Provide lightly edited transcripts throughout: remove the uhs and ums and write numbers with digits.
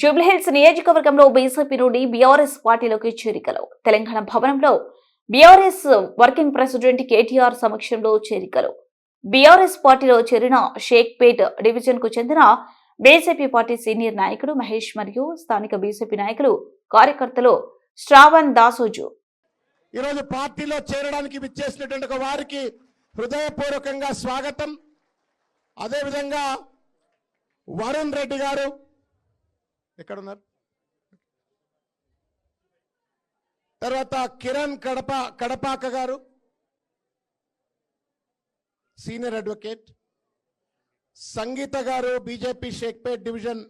జూబ్లీహిల్స్ నియోజకవర్గంలో బీజేపీ నుండి బీఆర్ఎస్ పార్టీలోకి చేరికలు. తెలంగాణ భవనంలో బీఆర్ఎస్ వర్కింగ్ ప్రెసిడెంట్ కేటీఆర్ సమక్షంలో చేరికలు. బీఆర్ఎస్ పార్టీలో చేరిన షేక్పేట్ డివిజన్ కు చెందిన బీజేపీ పార్టీ సీనియర్ నాయకుడు మహేష్ మరియు స్థానిక బీజేపీ నాయకులు కార్యకర్తలు శ్రావణ్ దాసోజు ఈరోజు పార్టీలో చేరడానికి విచ్చేసినటువంటి వారికి హృదయపూర్వకంగా స్వాగతం. అదేవిధంగా వరుణ్ రెడ్డి గారు ఎక్కడున్నారు, తర్వాత కిరణ్ కడపాక గారు సీనియర్ అడ్వకేట్, సంగీత గారు బీజేపీ షేక్పేట్ డివిజన్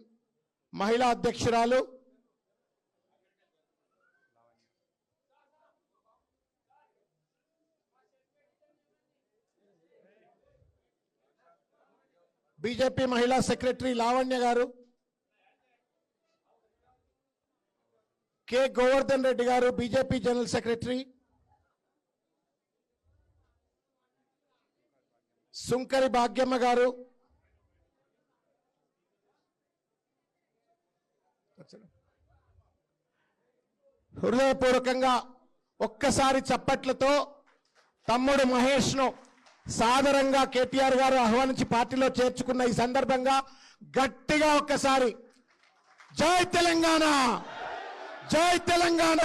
మహిళా అధ్యక్షురాలు, బీజేపీ మహిళా సెక్రటరీ లావణ్య గారు, కె గోవర్ధన్ రెడ్డి గారు బీజేపీ జనరల్ సెక్రటరీ, సుంకరి భాగ్యమ్మ గారు, హృదయపూర్వకంగా ఒక్కసారి చప్పట్లతో తమ్ముడు మహేష్ను సాదరంగా కేటీఆర్ గారు ఆహ్వానించి పార్టీలో చేర్చుకున్న ఈ సందర్భంగా గట్టిగా ఒక్కసారి జై తెలంగాణ, జై తెలంగాణ.